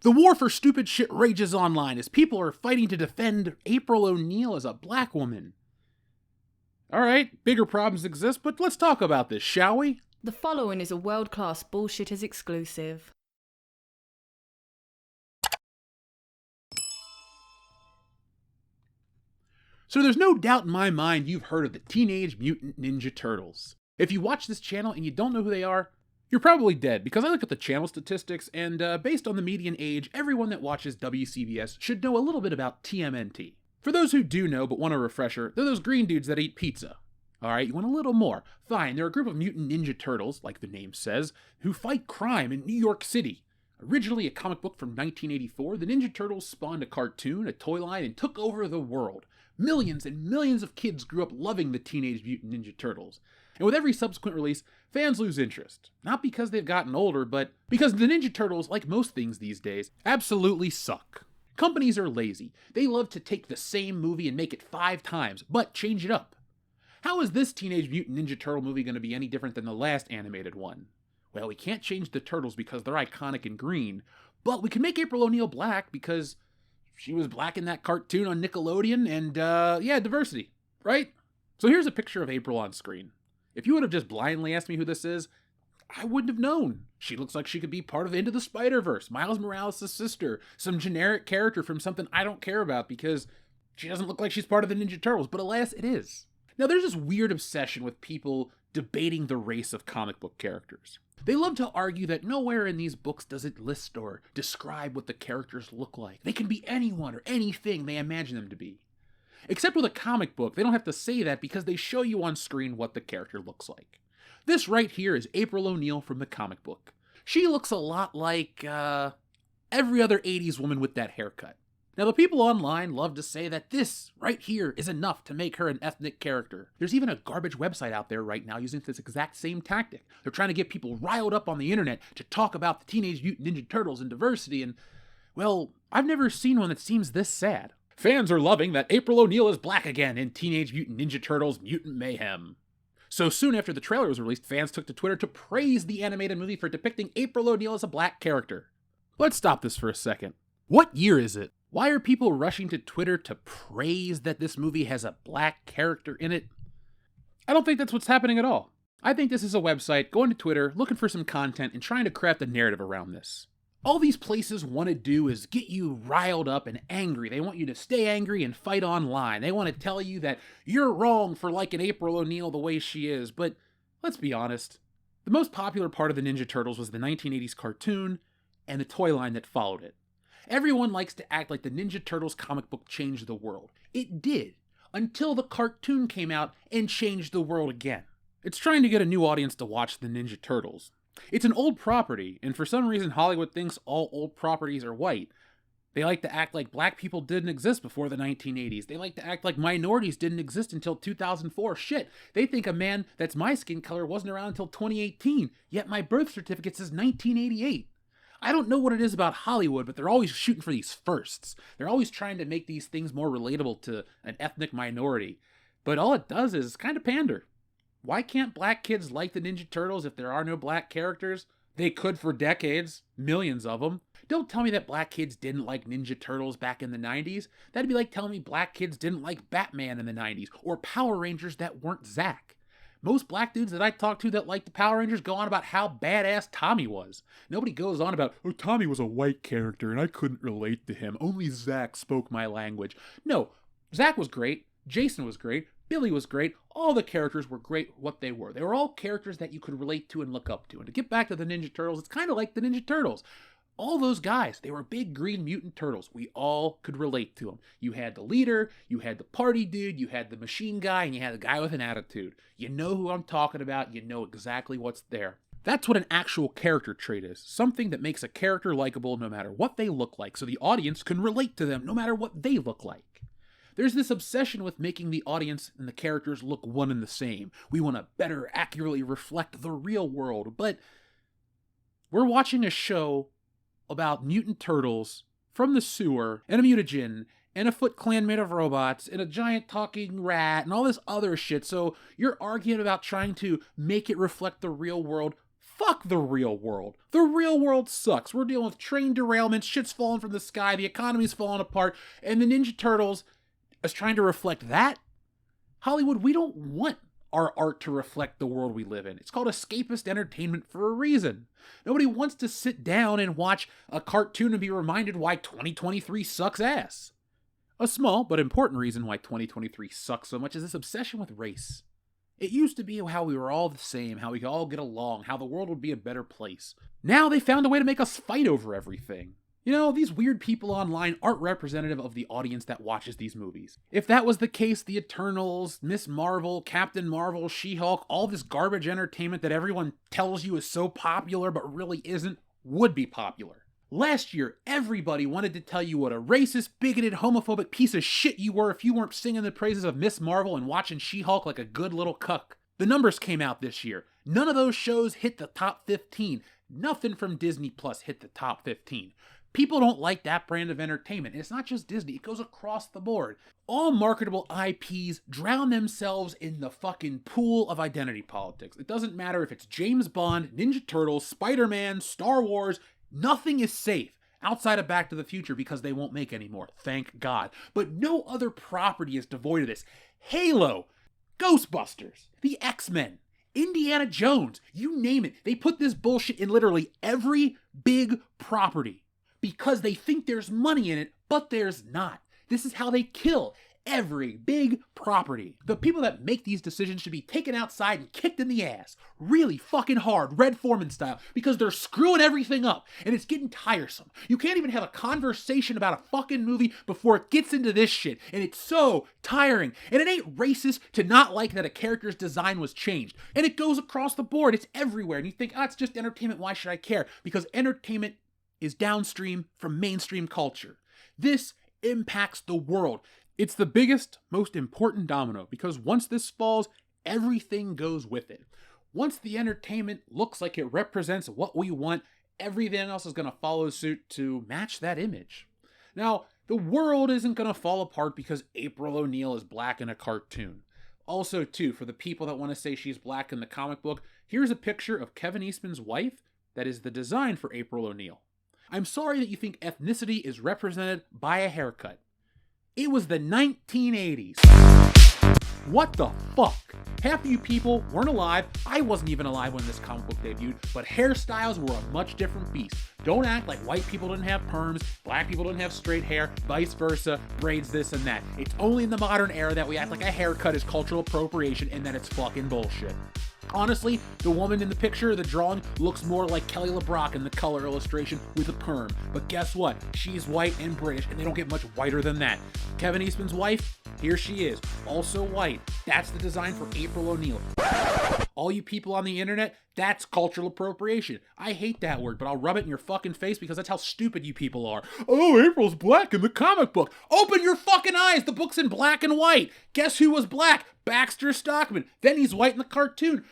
The war for stupid shit rages online as people are fighting to defend April O'Neil as a black woman. Alright, bigger problems exist, but let's talk about this, shall we? The following is a world-class bullshitters exclusive. So there's no doubt in my mind you've heard of the Teenage Mutant Ninja Turtles. If you watch this channel and you don't know who they are, you're probably dead, because I look at the channel statistics, and based on the median age, everyone that watches WCBS should know a little bit about TMNT. For those who do know but want a refresher, they're those green dudes that eat pizza. Alright, you want a little more? Fine, they're a group of mutant ninja turtles, like the name says, who fight crime in New York City. Originally a comic book from 1984, the Ninja Turtles spawned a cartoon, a toy line, and took over the world. Millions and millions of kids grew up loving the Teenage Mutant Ninja Turtles. And with every subsequent release, fans lose interest. Not because they've gotten older, but because the Ninja Turtles, like most things these days, absolutely suck. Companies are lazy. They love to take the same movie and make it 5 times, but change it up. How is this Teenage Mutant Ninja Turtle movie going to be any different than the last animated one? Well, we can't change the turtles because they're iconic and green, but we can make April O'Neil black because she was black in that cartoon on Nickelodeon, and yeah, diversity, right? So here's a picture of April on screen. If you would have just blindly asked me who this is, I wouldn't have known. She looks like she could be part of Into the Spider-Verse, Miles Morales' sister, some generic character from something I don't care about because she doesn't look like she's part of the Ninja Turtles, but alas, it is. Now, there's this weird obsession with people debating the race of comic book characters. They love to argue that nowhere in these books does it list or describe what the characters look like. They can be anyone or anything they imagine them to be. Except with a comic book, they don't have to say that because they show you on screen what the character looks like. This right here is April O'Neil from the comic book. She looks a lot like every other 80s woman with that haircut. Now, the people online love to say that this right here is enough to make her an ethnic character. There's even a garbage website out there right now using this exact same tactic. They're trying to get people riled up on the internet to talk about the Teenage Mutant Ninja Turtles and diversity, and, well, I've never seen one that seems this sad. Fans are loving that April O'Neil is black again in Teenage Mutant Ninja Turtles Mutant Mayhem. So soon after the trailer was released, fans took to Twitter to praise the animated movie for depicting April O'Neil as a black character. Let's stop this for a second. What year is it? Why are people rushing to Twitter to praise that this movie has a black character in it? I don't think that's what's happening at all. I think this is a website going to Twitter, looking for some content, and trying to craft a narrative around this. All these places want to do is get you riled up and angry. They want you to stay angry and fight online. They want to tell you that you're wrong for liking April O'Neil the way she is, but let's be honest. The most popular part of the Ninja Turtles was the 1980s cartoon and the toy line that followed it. Everyone likes to act like the Ninja Turtles comic book changed the world. It did, until the cartoon came out and changed the world again. It's trying to get a new audience to watch the Ninja Turtles. It's an old property, and for some reason Hollywood thinks all old properties are white. They like to act like black people didn't exist before the 1980s. They like to act like minorities didn't exist until 2004. Shit, they think a man that's my skin color wasn't around until 2018, yet my birth certificate says 1988. I don't know what it is about Hollywood, but they're always shooting for these firsts. They're always trying to make these things more relatable to an ethnic minority. But all it does is kind of pander. Why can't black kids like the Ninja Turtles if there are no black characters? They could for decades, millions of them. Don't tell me that black kids didn't like Ninja Turtles back in the 90s. That'd be like telling me black kids didn't like Batman in the 90s, or Power Rangers that weren't Zack. Most black dudes that I talk to that like the Power Rangers go on about how badass Tommy was. Nobody goes on about, oh, Tommy was a white character and I couldn't relate to him. Only Zack spoke my language. No, Zack was great. Jason was great. Billy was great. All the characters were great what they were. They were all characters that you could relate to and look up to. And to get back to the Ninja Turtles, it's kind of like the Ninja Turtles. All those guys, they were big green mutant turtles. We all could relate to them. You had the leader, you had the party dude, you had the machine guy, and you had the guy with an attitude. You know who I'm talking about. You know exactly what's there. That's what an actual character trait is. Something that makes a character likable no matter what they look like, so the audience can relate to them no matter what they look like. There's this obsession with making the audience and the characters look one and the same. We want to better accurately reflect the real world, but we're watching a show about mutant turtles from the sewer, and a mutagen, and a Foot Clan made of robots, and a giant talking rat, and all this other shit. So you're arguing about trying to make it reflect the real world. Fuck the real world. The real world sucks. We're dealing with train derailments, shit's falling from the sky, the economy's falling apart, and the Ninja Turtles is trying to reflect that? Hollywood, we don't want our art to reflect the world we live in. It's called escapist entertainment for a reason. Nobody wants to sit down and watch a cartoon and be reminded why 2023 sucks ass. A small but important reason why 2023 sucks so much is this obsession with race. It used to be how we were all the same, how we could all get along, how the world would be a better place. Now they found a way to make us fight over everything. You know, these weird people online aren't representative of the audience that watches these movies. If that was the case, the Eternals, Miss Marvel, Captain Marvel, She-Hulk, all this garbage entertainment that everyone tells you is so popular but really isn't, would be popular. Last year, everybody wanted to tell you what a racist, bigoted, homophobic piece of shit you were if you weren't singing the praises of Miss Marvel and watching She-Hulk like a good little cuck. The numbers came out this year. None of those shows hit the top 15. Nothing from Disney Plus hit the top 15. People don't like that brand of entertainment. And it's not just Disney, it goes across the board. All marketable IPs drown themselves in the fucking pool of identity politics. It doesn't matter if it's James Bond, Ninja Turtles, Spider-Man, Star Wars, nothing is safe outside of Back to the Future because they won't make any more, thank God. But no other property is devoid of this. Halo, Ghostbusters, the X-Men, Indiana Jones, you name it. They put this bullshit in literally every big property. Because they think there's money in it, but there's not. This is how they kill every big property. The people that make these decisions should be taken outside and kicked in the ass. Really fucking hard, Red Foreman style, because they're screwing everything up, and it's getting tiresome. You can't even have a conversation about a fucking movie before it gets into this shit, and it's so tiring. And it ain't racist to not like that a character's design was changed. And it goes across the board, it's everywhere, and you think, it's just entertainment, why should I care? Because entertainment is downstream from mainstream culture. This impacts the world. It's the biggest, most important domino because once this falls, everything goes with it. Once the entertainment looks like it represents what we want, everything else is going to follow suit to match that image. Now, the world isn't going to fall apart because April O'Neil is black in a cartoon. Also, too, for the people that want to say she's black in the comic book, here's a picture of Kevin Eastman's wife that is the design for April O'Neil. I'm sorry that you think ethnicity is represented by a haircut. It was the 1980s. What the fuck? Half of you people weren't alive. I wasn't even alive when this comic book debuted, but hairstyles were a much different beast. Don't act like white people didn't have perms, black people didn't have straight hair, vice versa, braids this and that. It's only in the modern era that we act like a haircut is cultural appropriation and that it's fucking bullshit. Honestly, the woman in the picture, the drawing, looks more like Kelly LeBrock in the color illustration with a perm. But guess what? She's white and British, and they don't get much whiter than that. Kevin Eastman's wife, here she is, also white. That's the design for April O'Neil. All you people on the internet, that's cultural appropriation. I hate that word, but I'll rub it in your fucking face because that's how stupid you people are. Oh, April's black in the comic book. Open your fucking eyes! The book's in black and white. Guess who was black? Baxter Stockman. Then he's white in the cartoon.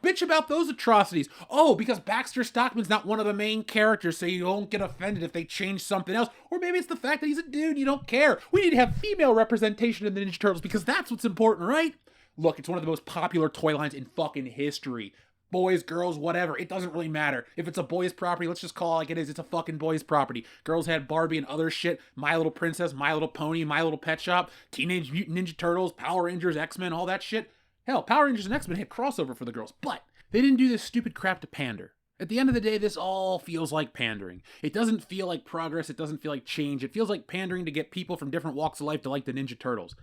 Bitch about those atrocities. Oh, because Baxter Stockman's not one of the main characters, so you don't get offended if they change something else. Or maybe it's the fact that he's a dude, you don't care. We need to have female representation in the Ninja Turtles because that's what's important, right? Look, it's one of the most popular toy lines in fucking history. Boys, girls, whatever, it doesn't really matter. If it's a boy's property, let's just call it like it is. It's a fucking boy's property. Girls had Barbie and other shit. My Little Princess, My Little Pony, My Little Pet Shop, Teenage Mutant Ninja Turtles, Power Rangers, X-Men, all that shit. Hell, Power Rangers and X-Men hit crossover for the girls, but they didn't do this stupid crap to pander. At the end of the day, this all feels like pandering. It doesn't feel like progress. It doesn't feel like change. It feels like pandering to get people from different walks of life to like the Ninja Turtles.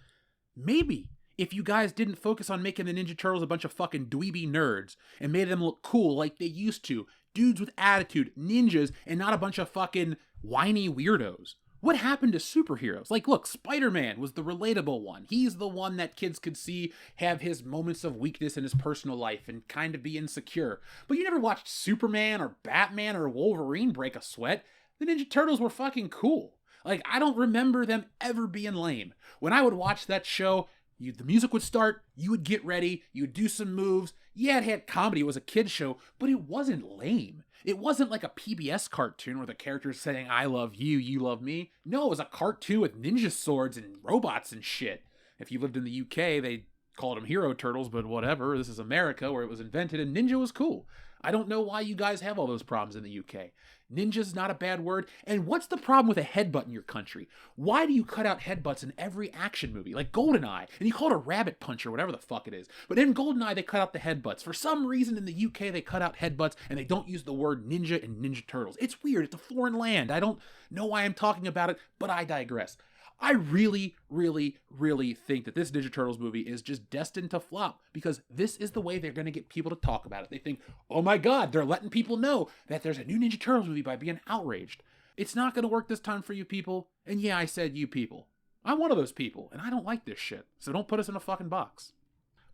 Maybe if you guys didn't focus on making the Ninja Turtles a bunch of fucking dweeby nerds and made them look cool like they used to, dudes with attitude, ninjas, and not a bunch of fucking whiny weirdos. What happened to superheroes? Like, look, Spider-Man was the relatable one. He's the one that kids could see have his moments of weakness in his personal life and kind of be insecure. But you never watched Superman or Batman or Wolverine break a sweat. The Ninja Turtles were fucking cool. Like, I don't remember them ever being lame. When I would watch that show, the music would start, you would get ready, you would do some moves. Yeah, it had comedy, it was a kid's show, but it wasn't lame. It wasn't like a PBS cartoon where the character's saying, I love you, you love me. No, it was a cartoon with ninja swords and robots and shit. If you lived in the UK, they Called them hero turtles, but whatever. This is America where it was invented and ninja was cool. I don't know why you guys have all those problems in the UK. Ninja's not a bad word. And what's the problem with a headbutt in your country? Why do you cut out headbutts in every action movie? Like GoldenEye, and you call it a rabbit punch or whatever the fuck it is. But in GoldenEye, they cut out the headbutts. For some reason in the UK, they cut out headbutts and they don't use the word ninja and Ninja Turtles. It's weird. It's a foreign land. I don't know why I'm talking about it, but I digress. I really, really, really think that this Ninja Turtles movie is just destined to flop because this is the way they're going to get people to talk about it. They think, oh my God, they're letting people know that there's a new Ninja Turtles movie by being outraged. It's not going to work this time for you people. And yeah, I said you people. I'm one of those people, and I don't like this shit. So don't put us in a fucking box.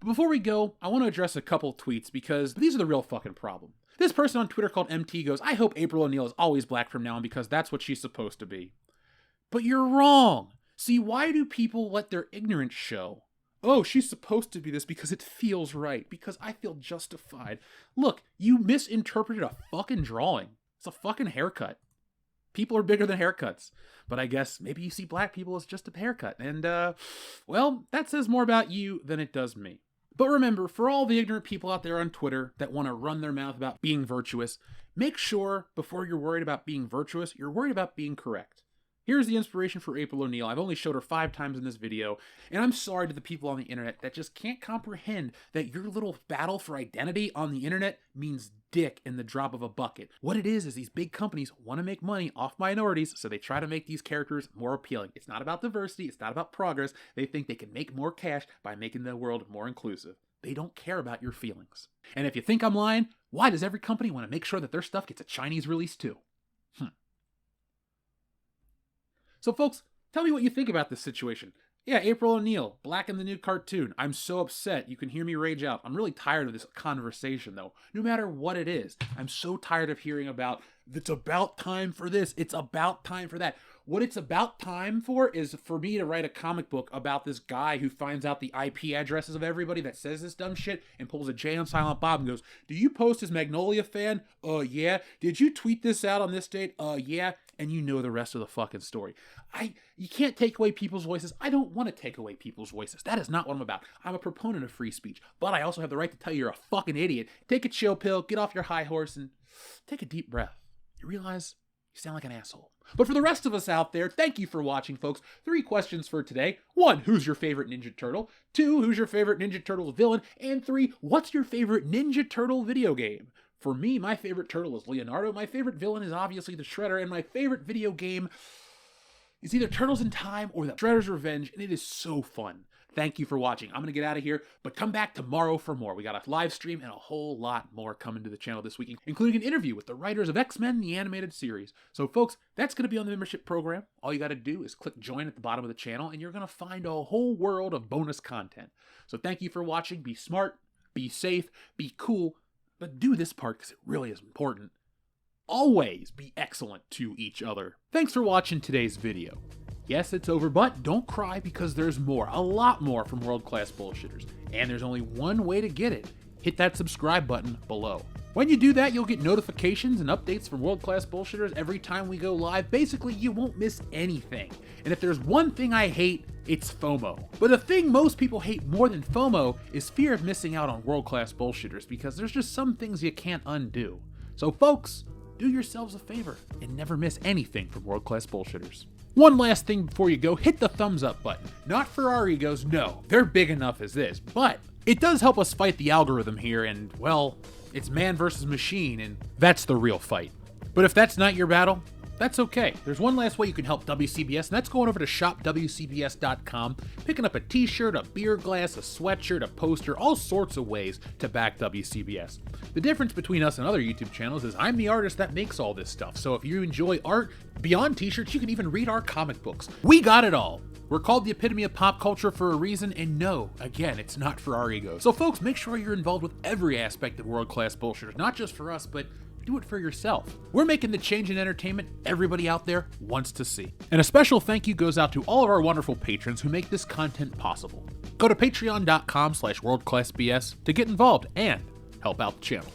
But before we go, I want to address a couple tweets because these are the real fucking problem. This person on Twitter called MT goes, I hope April O'Neil is always black from now on because that's what she's supposed to be. But you're wrong. See, why do people let their ignorance show? Oh, she's supposed to be this because it feels right, because I feel justified. Look, you misinterpreted a fucking drawing. It's a fucking haircut. People are bigger than haircuts. But I guess maybe you see black people as just a haircut. And, well, that says more about you than it does me. But remember, for all the ignorant people out there on Twitter that want to run their mouth about being virtuous, make sure before you're worried about being virtuous, you're worried about being correct. Here's the inspiration for April O'Neil. I've only showed her 5 times in this video, and I'm sorry to the people on the internet that just can't comprehend that your little battle for identity on the internet means dick in the drop of a bucket. What it is these big companies want to make money off minorities, so they try to make these characters more appealing. It's not about diversity, it's not about progress. They think they can make more cash by making the world more inclusive. They don't care about your feelings. And if you think I'm lying, why does every company want to make sure that their stuff gets a Chinese release too? So folks, tell me what you think about this situation. Yeah, April O'Neil, black in the new cartoon. I'm so upset. You can hear me rage out. I'm really tired of this conversation, though. No matter what it is, I'm so tired of hearing about, it's about time for this, it's about time for that. What it's about time for is for me to write a comic book about this guy who finds out the IP addresses of everybody that says this dumb shit and pulls a J on Silent Bob and goes, do you post as Magnolia fan? Yeah. Did you tweet this out on this date? Yeah. And you know the rest of the fucking story. You can't take away people's voices. I don't want to take away people's voices. That is not what I'm about. I'm a proponent of free speech, but I also have the right to tell you you're a fucking idiot. Take a chill pill, get off your high horse, and take a deep breath. You realize you sound like an asshole. But for the rest of us out there, thank you for watching, folks. 3 questions for today. 1, who's your favorite Ninja Turtle? 2, who's your favorite Ninja Turtles villain? And 3, what's your favorite Ninja Turtle video game? For me, my favorite turtle is Leonardo. My favorite villain is obviously the Shredder. And my favorite video game is either Turtles in Time or the Shredder's Revenge. And it is so fun. Thank you for watching. I'm going to get out of here, but come back tomorrow for more. We got a live stream and a whole lot more coming to the channel this week, including an interview with the writers of X-Men, the animated series. So folks, that's going to be on the membership program. All you got to do is click join at the bottom of the channel, and you're going to find a whole world of bonus content. So thank you for watching. Be smart, be safe, be cool, but do this part because it really is important. Always be excellent to each other. Thanks for watching today's video. Yes, it's over, but don't cry because there's more, a lot more from World Class Bullshitters. And there's only one way to get it. Hit that subscribe button below. When you do that, you'll get notifications and updates from World Class Bullshitters every time we go live. Basically, you won't miss anything. And if there's one thing I hate, it's FOMO. But the thing most people hate more than FOMO is fear of missing out on World Class Bullshitters because there's just some things you can't undo. So folks, do yourselves a favor and never miss anything from World Class Bullshitters. One last thing before you go, hit the thumbs up button. Not for our egos, no, they're big enough as this, but it does help us fight the algorithm here, and well, it's man versus machine, and that's the real fight. But if that's not your battle, that's okay. There's one last way you can help WCBS, and that's going over to shopwcbs.com, picking up a t-shirt, a beer glass, a sweatshirt, a poster, all sorts of ways to back WCBS. The difference between us and other YouTube channels is I'm the artist that makes all this stuff, so if you enjoy art beyond t-shirts, you can even read our comic books. We got it all. We're called the epitome of pop culture for a reason, and no, again, it's not for our egos. So folks, make sure you're involved with every aspect of World Class Bullshitters, not just for us, but do it for yourself. We're making the change in entertainment everybody out there wants to see. And a special thank you goes out to all of our wonderful patrons who make this content possible. Go to patreon.com/worldclassbs to get involved and help out the channel.